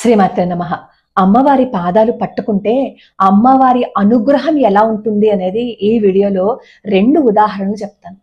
శ్రీమాత్రే నమః. అమ్మవారి పాదాలు పట్టుకుంటే అమ్మవారి అనుగ్రహం ఎలా ఉంటుంది అనేది ఈ వీడియోలో 2 ఉదాహరణలు చెప్తాను.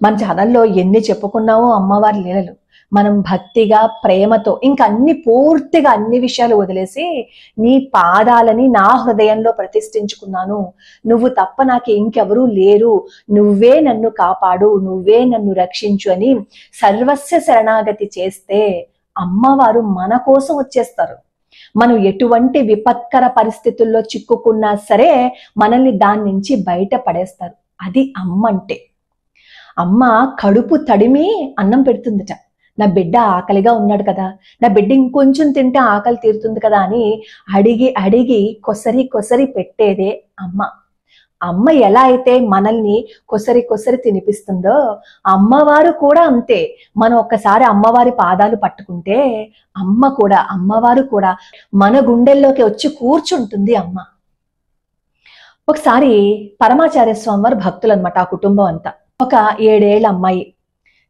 మన ఛానల్లో ఎన్ని చెప్పుకున్నామో అమ్మవారి లీలలు, మనం భక్తిగా ప్రేమతో ఇంకా పూర్తిగా అన్ని విషయాలు వదిలేసి నీ పాదాలని నా హృదయంలో ప్రతిష్ఠించుకున్నాను, నువ్వు తప్ప నాకు ఇంకెవరూ లేరు, నువ్వే నన్ను కాపాడు, నువ్వే నన్ను రక్షించు అని సర్వస్వ శరణాగతి చేస్తే అమ్మవారు మన కోసం వచ్చేస్తారు. మనం ఎటువంటి విపత్కర పరిస్థితుల్లో చిక్కుకున్నా సరే మనల్ని దాని నుంచి బయట పడేస్తారు. అది అమ్మ అంటే. అమ్మ కడుపు తడిమి అన్నం పెడుతుందట. నా బిడ్డ ఆకలిగా ఉన్నాడు కదా, నా బిడ్డ ఇంకొంచెం తింటే ఆకలి తీరుతుంది కదా అని అడిగి అడిగి కొసరి కొసరి పెట్టేదే అమ్మ. అమ్మ ఎలా అయితే మనల్ని కొసరి కొసరి తినిపిస్తుందో అమ్మవారు కూడా అంతే. మనం ఒక్కసారి అమ్మవారి పాదాలు పట్టుకుంటే అమ్మవారు కూడా మన గుండెల్లోకి వచ్చి కూర్చుంటుంది అమ్మ. ఒకసారి పరమాచార్య స్వామి వారు భక్తులు అనమాట. ఆ కుటుంబం అంతా ఒక 7 ఏళ్ల అమ్మాయి,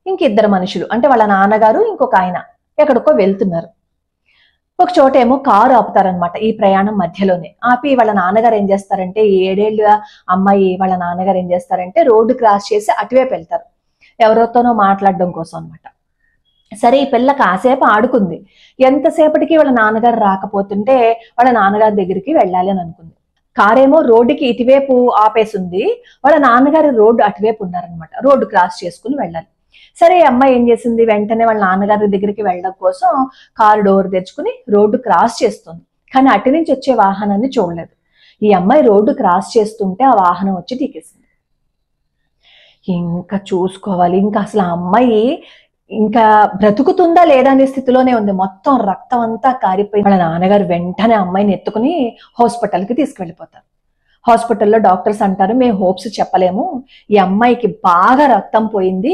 ఇంకిద్దరు మనుషులు, అంటే వాళ్ళ నాన్నగారు ఇంకొక ఆయన ఎక్కడికో వెళ్తున్నారు. ఒక చోటేమో కారు ఆపుతారనమాట. ఈ ప్రయాణం మధ్యలోనే ఆపి వాళ్ళ నాన్నగారు ఏం చేస్తారంటే, 7 ఏళ్ళ అమ్మాయి వాళ్ళ నాన్నగారు ఏం చేస్తారంటే రోడ్డు క్రాస్ చేసి అటువైపు వెళ్తారు, ఎవరితోనో మాట్లాడడం కోసం అనమాట. సరే, ఈ పిల్ల కాసేపు ఆడుకుంది. ఎంతసేపటికి వాళ్ళ నాన్నగారు రాకపోతుంటే వాళ్ళ నాన్నగారి దగ్గరికి వెళ్ళాలి అని అనుకుంది. కారేమో రోడ్డుకి ఇటువైపు ఆపేసింది, వాళ్ళ నాన్నగారు రోడ్డు అటువైపు ఉన్నారనమాట. రోడ్డు క్రాస్ చేసుకుని వెళ్ళాలి. సరే, అమ్మాయి ఏం చేసింది, వెంటనే వాళ్ళ నాన్నగారి దగ్గరికి వెళ్ళడం కోసం కారు డోర్ తెరుచుకుని రోడ్డు క్రాస్ చేస్తుంది. కానీ అటు నుంచి వచ్చే వాహనాన్ని చూడలేదు. ఈ అమ్మాయి రోడ్డు క్రాస్ చేస్తుంటే ఆ వాహనం వచ్చి ఢీకేసింది. ఇంకా చూసుకోవాలి, ఇంకా అసలు ఆ అమ్మాయి ఇంకా బ్రతుకుతుందా లేదా అనే స్థితిలోనే ఉంది. మొత్తం రక్తం అంతా కారిపోయి వాళ్ళ నాన్నగారు వెంటనే అమ్మాయిని ఎత్తుకుని హాస్పిటల్కి తీసుకెళ్ళిపోతారు. హాస్పిటల్లో డాక్టర్స్ అంటారు, మేము హోప్స్ చెప్పలేము, ఈ అమ్మాయికి బాగా రక్తం పోయింది,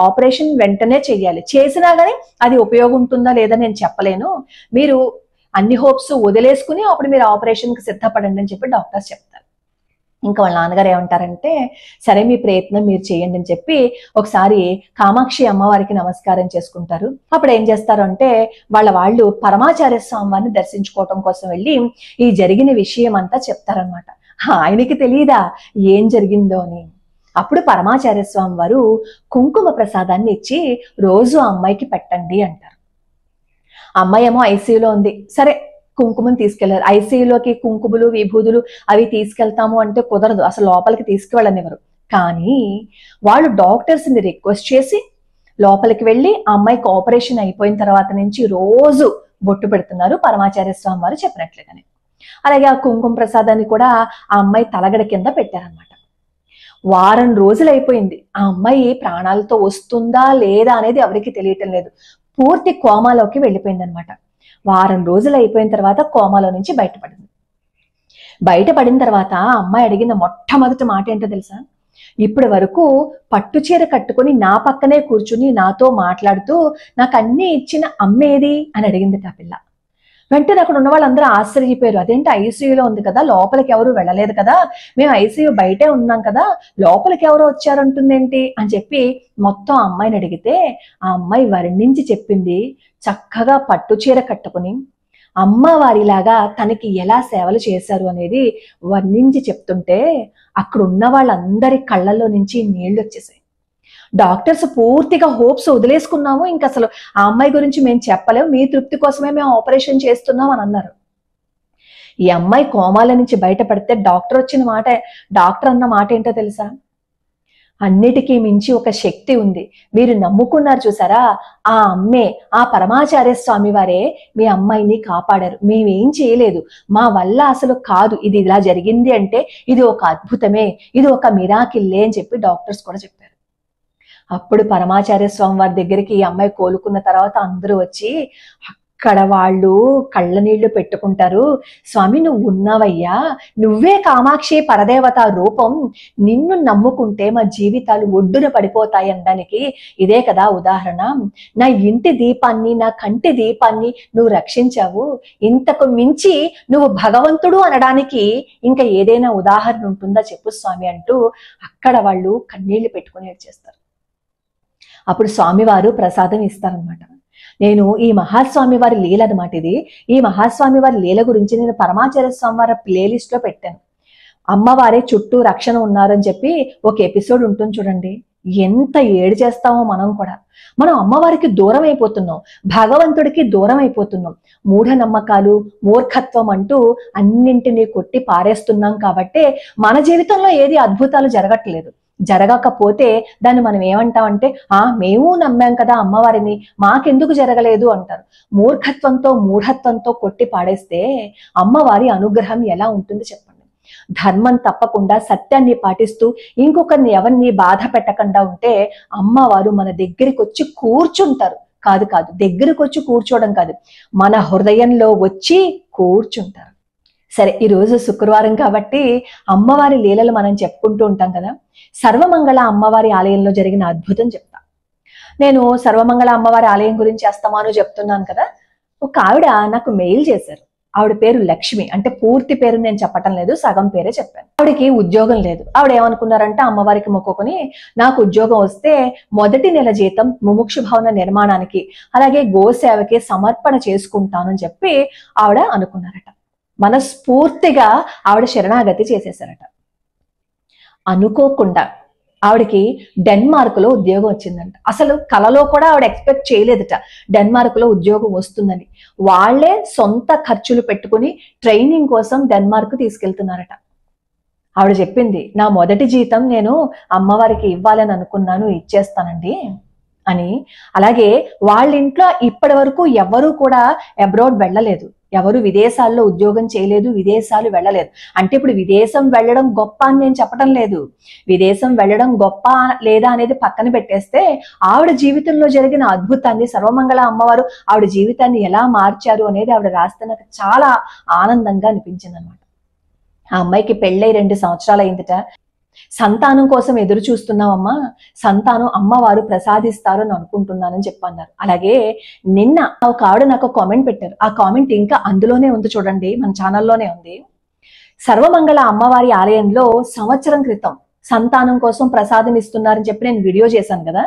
ఆపరేషన్ వెంటనే చెయ్యాలి, చేసినా కానీ అది ఉపయోగం ఉంటుందా లేదా నేను చెప్పలేను, మీరు అన్ని హోప్స్ వదిలేసుకుని అప్పుడు మీరు ఆపరేషన్కి సిద్ధపడండి అని చెప్పి డాక్టర్స్ చెప్తారు. ఇంకా వాళ్ళ నాన్నగారు ఏమంటారంటే, సరే మీ ప్రయత్నం మీరు చేయండి అని చెప్పి ఒకసారి కామాక్షి అమ్మవారికి నమస్కారం చేసుకుంటారు. అప్పుడు ఏం చేస్తారు అంటే, వాళ్ళు పరమాచార్య స్వామి వారిని దర్శించుకోవటం కోసం వెళ్ళి ఈ జరిగిన విషయం అంతా చెప్తారనమాట. ఆయనకి తెలియదా ఏం జరిగిందో అని. అప్పుడు పరమాచార్య స్వామి వారు కుంకుమ ప్రసాదాన్ని ఇచ్చి రోజు ఆ అమ్మాయికి పెట్టండి అంటారు. అమ్మాయి ఏమో ఐసీయూలో ఉంది. సరే, కుంకుమని తీసుకెళ్లారు. ఐసీయూలోకి కుంకుమలు విభూదులు అవి తీసుకెళ్తాము అంటే కుదరదు, అసలు లోపలికి తీసుకువెళ్ళనివ్వరు. కానీ వాళ్ళు డాక్టర్స్ ని రిక్వెస్ట్ చేసి లోపలికి వెళ్ళి ఆ అమ్మాయికి ఆపరేషన్ అయిపోయిన తర్వాత నుంచి రోజు బొట్టు పెడుతున్నారు పరమాచార్య స్వామి వారు చెప్పినట్లుగానే. అలాగే ఆ కుంకుమ ప్రసాదాన్ని కూడా ఆ అమ్మాయి తలగడ కింద పెట్టారనమాట. వారం రోజులు అయిపోయింది. ఆ అమ్మాయి ప్రాణాలతో వస్తుందా లేదా అనేది ఎవరికి తెలియటం లేదు. పూర్తి కోమాలోకి వెళ్ళిపోయింది అనమాట. వారం రోజులు అయిపోయిన తర్వాత కోమాలో నుంచి బయటపడింది. బయటపడిన తర్వాత ఆ అమ్మాయి అడిగిన మొట్టమొదటి మాట ఏంటో తెలుసా, ఇప్పటి వరకు పట్టు చీర కట్టుకుని నా పక్కనే కూర్చుని నాతో మాట్లాడుతూ నాకు అన్ని ఇచ్చిన అమ్మేది అని అడిగింది ఆ పిల్ల. వెంటనే అక్కడ ఉన్న వాళ్ళందరూ ఆశ్చర్యపోయారు. అదేంటి, ఐసీయూలో ఉంది కదా, లోపలికి ఎవరు వెళ్ళలేదు కదా, మేము ఐసీయూ బయటే ఉన్నాం కదా, లోపలికి ఎవరో వచ్చారంటుందేంటి అని చెప్పి మొత్తం అమ్మాయిని అడిగితే ఆ అమ్మాయి వర్ణించి చెప్పింది. చక్కగా పట్టు చీర కట్టుకుని అమ్మవారిలాగా తనకి ఎలా సేవలు చేశారు అనేది వర్ణించి చెప్తుంటే అక్కడ ఉన్న వాళ్ళందరి కళ్ళల్లో నుంచి నీళ్లు వచ్చేసాయి. డాక్టర్స్ పూర్తిగా హోప్స్ వదిలేసుకున్నాము, ఇంకా అసలు ఆ అమ్మాయి గురించి మేము చెప్పలేము, మీ తృప్తి కోసమే మేము ఆపరేషన్ చేస్తున్నాం అని అన్నారు. ఈ అమ్మాయి కోమాల నుంచి బయటపడితే డాక్టర్ అన్న మాట ఏంటో తెలుసా, అన్నిటికీ మించి ఒక శక్తి ఉంది, మీరు నమ్ముకున్నారు చూసారా, ఆ అమ్మే, ఆ పరమాచార్య స్వామి వారే మీ అమ్మాయిని కాపాడారు, మేమేం చేయలేదు, మా వల్ల అసలు కాదు, ఇది ఇలా జరిగింది అంటే ఇది ఒక అద్భుతమే, ఇది ఒక మిరాకిల్లే అని చెప్పి డాక్టర్స్ కూడా చెప్పారు. అప్పుడు పరమాచార్య స్వామి వారి దగ్గరికి ఈ అమ్మాయి కోలుకున్న తర్వాత అందరూ వచ్చి అక్కడ వాళ్ళు కళ్ళ నీళ్లు పెట్టుకుంటారు, స్వామి నువ్వు ఉన్నావయ్యా, నువ్వే కామాక్షి పరదేవత రూపం, నిన్ను నమ్ముకుంటే మా జీవితాలు ఒడ్డున పడిపోతాయి అనడానికి ఇదే కదా ఉదాహరణ, నా ఇంటి దీపాన్ని నా కంటి దీపాన్ని నువ్వు రక్షించావు, ఇంతకు మించి నువ్వు భగవంతుడు అనడానికి ఇంకా ఏదైనా ఉదాహరణ ఉంటుందా చెప్పు స్వామి అంటూ అక్కడ వాళ్ళు కన్నీళ్లు పెట్టుకుని ఏడ్చేస్తారు. అప్పుడు స్వామివారు ప్రసాదం ఇస్తారనమాట. నేను ఈ మహాస్వామి వారి లీల అనమాట ఇది. ఈ మహాస్వామి వారి లీల గురించి నేను పరమాచార్య స్వామి వారి ప్లేలిస్ట్ లో పెట్టాను. అమ్మవారి చుట్టూ రక్షణ ఉన్నారని చెప్పి ఒక ఎపిసోడ్ ఉంటుంది చూడండి. ఎంత ఏడు చేస్తామో మనం కూడా. మనం అమ్మవారికి దూరం అయిపోతున్నాం, భగవంతుడికి దూరం అయిపోతున్నాం. మూఢనమ్మకాలు, మూర్ఖత్వం అంటూ అన్నింటినీ కొట్టి పారేస్తున్నాం. కాబట్టి మన జీవితంలో ఏది అద్భుతాలు జరగట్లేదు. జరగకపోతే దాన్ని మనం ఏమంటామంటే, మేము నమ్మాం కదా అమ్మవారిని, మాకెందుకు జరగలేదు అంటారు. మూర్ఖత్వంతో మూఢత్వంతో కొట్టి పాడేస్తే అమ్మవారి అనుగ్రహం ఎలా ఉంటుంది చెప్పండి. ధర్మం తప్పకుండా సత్యాన్ని పాటిస్తూ ఇంకొకరిని ఎవరిని బాధ పెట్టకుండా ఉంటే అమ్మవారు మన దగ్గరికి వచ్చి కూర్చుంటారు. కాదు కాదు దగ్గరికి వచ్చి కూర్చోవడం కాదు, మన హృదయంలో వచ్చి కూర్చుంటారు. సరే, ఈరోజు శుక్రవారం కాబట్టి అమ్మవారి లీలలు మనం చెప్పుకుంటూ ఉంటాం కదా. సర్వమంగళ అమ్మవారి ఆలయంలో జరిగిన అద్భుతం చెప్తా. నేను సర్వమంగళ అమ్మవారి ఆలయం గురించి అస్తమాను చెప్తున్నాను కదా. ఒక ఆవిడ నాకు మెయిల్ చేశారు. ఆవిడ పేరు లక్ష్మి. అంటే పూర్తి పేరు నేను చెప్పటం లేదు, సగం పేరే చెప్పాను. ఆవిడకి ఉద్యోగం లేదు. ఆవిడ ఏమనుకున్నారంటే, అమ్మవారికి మొక్కుకొని నాకు ఉద్యోగం వస్తే మొదటి నెల జీతం ముముక్షు భవన నిర్మాణానికి అలాగే గోసేవకి సమర్పణ చేసుకుంటానని చెప్పి ఆవిడ అనుకున్నారట. మనస్ఫూర్తిగా ఆవిడ శరణాగతి చేసేసారట. అనుకోకుండా ఆవిడకి డెన్మార్క్ లో ఉద్యోగం వచ్చిందంట. అసలు కలలో కూడా ఆవిడ ఎక్స్పెక్ట్ చేయలేదట డెన్మార్క్ లో ఉద్యోగం వస్తుందని. వాళ్లే సొంత ఖర్చులు పెట్టుకుని ట్రైనింగ్ కోసం డెన్మార్క్ తీసుకెళ్తున్నారట. ఆవిడ చెప్పింది, నా మొదటి జీతం నేను అమ్మవారికి ఇవ్వాలని అనుకున్నాను, ఇచ్చేస్తానండి అని. అలాగే వాళ్ళ ఇంట్లో ఇప్పటి వరకు ఎవరు కూడా అబ్రాడ్ వెళ్ళలేదు, ఎవరు విదేశాల్లో ఉద్యోగం చేయలేదు, విదేశాలు వెళ్ళలేదు. అంటే ఇప్పుడు విదేశం వెళ్ళడం గొప్ప అని నేను చెప్పడం లేదు. విదేశం వెళ్ళడం గొప్ప లేదా అనేది పక్కన పెట్టేస్తే ఆవిడ జీవితంలో జరిగిన అద్భుతాన్ని, సర్వమంగళ అమ్మవారు ఆవిడ జీవితాన్ని ఎలా మార్చారు అనేది ఆవిడ రాస్తే నాకు చాలా ఆనందంగా అనిపించింది అనమాట. ఆ అమ్మాయికి పెళ్ళై 2 సంవత్సరాలు అయిందిట. సంతానం కోసం ఎదురు చూస్తున్నామమ్మా, సంతానం అమ్మవారు ప్రసాదిస్తారు అని అనుకుంటున్నానని చెప్పన్నారు. అలాగే నిన్న ఒక ఆవిడ నాకు కామెంట్ పెట్టారు. ఆ కామెంట్ ఇంకా అందులోనే ఉంది చూడండి, మన ఛానల్లోనే ఉంది. సర్వమంగళ అమ్మవారి ఆలయంలో సంవత్సరం క్రితం సంతానం కోసం ప్రసాదం ఇస్తున్నారని చెప్పి నేను వీడియో చేశాను కదా.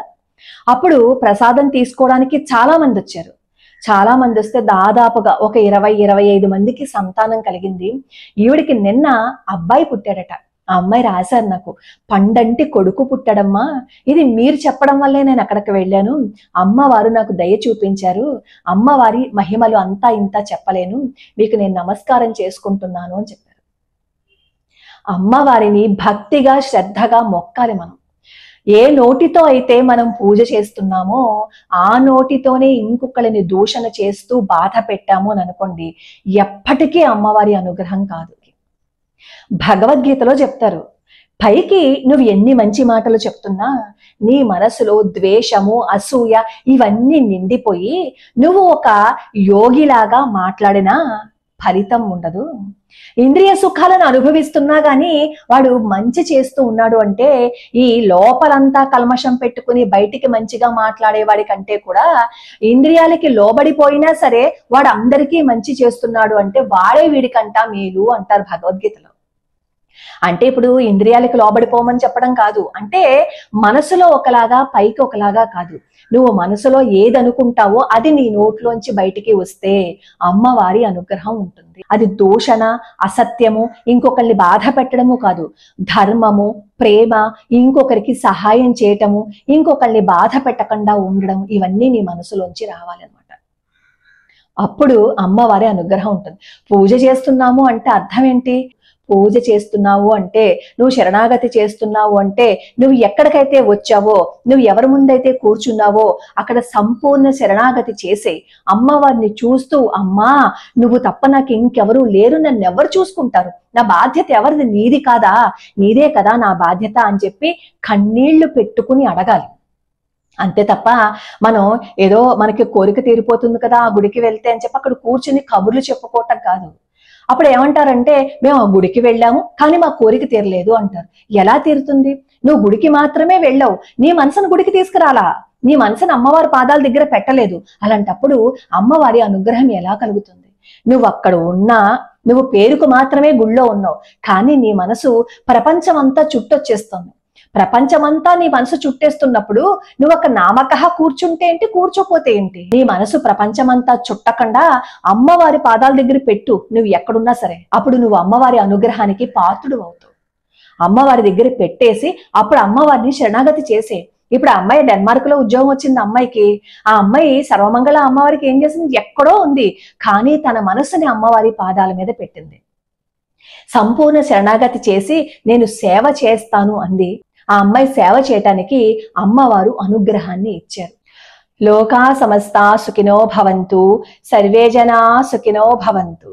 అప్పుడు ప్రసాదం తీసుకోవడానికి చాలా మంది వచ్చారు. చాలా మంది వస్తే దాదాపుగా ఒక 20-25 మందికి సంతానం కలిగింది. ఈవిడికి నిన్న అబ్బాయి పుట్టాడట. ఆ అమ్మాయి రాశారు నాకు, పండంటి కొడుకు పుట్టడమ్మా, ఇది మీరు చెప్పడం వల్లే నేను అక్కడికి వెళ్ళాను, అమ్మవారు నాకు దయ చూపించారు, అమ్మవారి మహిమలు అంతా ఇంత చెప్పలేను, మీకు నేను నమస్కారం చేసుకుంటున్నాను అని చెప్పారు. అమ్మవారిని భక్తిగా శ్రద్ధగా మొక్కాలి మనం. ఏ నోటితో అయితే మనం పూజ చేస్తున్నామో ఆ నోటితోనే ఇంకొకరిని దూషణ చేస్తూ బాధ పెట్టాము అని అనుకోండి, ఎప్పటికీ అమ్మవారి అనుగ్రహం కాదు. భగవద్గీతలో చెప్తారు, పైకి నువ్వు ఎన్ని మంచి మాటలు చెప్తున్నా నీ మనసులో ద్వేషము, అసూయ ఇవన్నీ నిండిపోయి నువ్వు ఒక యోగిలాగా మాట్లాడినా ఫలితం ఉండదు. ఇంద్రియ సుఖాలను అనుభవిస్తున్నా గాని వాడు మంచి చేస్తూ ఉన్నాడు అంటే, ఈ లోపలంతా కల్మషం పెట్టుకుని బయటికి మంచిగా మాట్లాడేవాడి కంటే కూడా ఇంద్రియాలకి లోబడిపోయినా సరే వాడు అందరికీ మంచి చేస్తున్నాడు అంటే వాడే వీడికంటా మేలు అంటారు భగవద్గీతలో. అంటే ఇప్పుడు ఇంద్రియాలకు లోబడిపోమని చెప్పడం కాదు, అంటే మనసులో ఒకలాగా పైకి ఒకలాగా కాదు. నువ్వు మనసులో ఏది అనుకుంటావో అది నీ నోట్లోంచి బయటికి వస్తే అమ్మవారి అనుగ్రహం ఉంటుంది. అది దూషణ, అసత్యము, ఇంకొకరిని బాధ పెట్టడము కాదు, ధర్మము, ప్రేమ, ఇంకొకరికి సహాయం చేయటము, ఇంకొకరిని బాధ పెట్టకుండా ఉండడం, ఇవన్నీ నీ మనసులోంచి రావాలన్నమాట. అప్పుడు అమ్మవారి అనుగ్రహం ఉంటుంది. పూజ చేస్తున్నాము అంటే అర్థం ఏంటి? పూజ చేస్తున్నావు అంటే, నువ్వు శరణాగతి చేస్తున్నావు అంటే, నువ్వు ఎక్కడికైతే వచ్చావో, నువ్వు ఎవరి ముందైతే కూర్చున్నావో అక్కడ సంపూర్ణ శరణాగతి చేసే అమ్మవారిని చూస్తూ, అమ్మా నువ్వు తప్ప నాకు ఇంకెవరూ లేరు, నన్ను ఎవరు చూసుకుంటారు, నా బాధ్యత ఎవరిది, నీది కాదా, నీదే కదా నా బాధ్యత అని చెప్పి కన్నీళ్లు పెట్టుకుని అడగాలి. అంతే తప్ప మనం ఏదో మనకి కోరిక తీరిపోతుంది కదా ఆ గుడికి వెళ్తే అని చెప్పి అక్కడ కూర్చుని కబుర్లు చెప్పుకోవటం కాదు. అప్పుడు ఏమంటారంటే, మేము ఆ గుడికి వెళ్ళాము కానీ మా కోరిక తీరలేదు అంటారు. ఎలా తీరుతుంది? నువ్వు గుడికి మాత్రమే వెళ్ళావు, నీ మనసును గుడికి తీసుకురాలా, నీ మనసును అమ్మవారి పాదాల దగ్గర పెట్టలేదు. అలాంటప్పుడు అమ్మవారి అనుగ్రహం ఎలా కలుగుతుంది? నువ్వు అక్కడ ఉన్నా, నువ్వు పేరుకు మాత్రమే గుళ్ళో ఉన్నావు, కానీ నీ మనసు ప్రపంచం అంతా చుట్టొచ్చేస్తుంది. ప్రపంచమంతా నీ మనసు చుట్టేస్తున్నప్పుడు నువ్వు ఒక నామకహ కూర్చుంటే ఏంటి, కూర్చోపోతే ఏంటి? నీ మనసు ప్రపంచమంతా చుట్టకుండా అమ్మవారి పాదాల దగ్గర పెట్టు, నువ్వు ఎక్కడున్నా సరే. అప్పుడు నువ్వు అమ్మవారి అనుగ్రహానికి పాత్రుడు అవుతావు. అమ్మవారి దగ్గర పెట్టేసి అప్పుడు అమ్మవారిని శరణాగతి చేసే. ఇప్పుడు ఆ అమ్మాయి డెన్మార్క్ లో ఉద్యోగం వచ్చింది అమ్మాయికి. ఆ అమ్మాయి సర్వమంగళ అమ్మవారికి ఏం చేసింది, ఎక్కడో ఉంది, కానీ తన మనసుని అమ్మవారి పాదాల మీద పెట్టింది. సంపూర్ణ శరణాగతి చేసి నేను సేవ చేస్తాను అంది. ఆ అమ్మాయి సేవ చేయటానికి అమ్మవారు అనుగ్రహాన్ని ఇచ్చారు. లోకా సమస్తా సుఖినో భవంతు, సర్వే జనా సుఖినో భవంతు.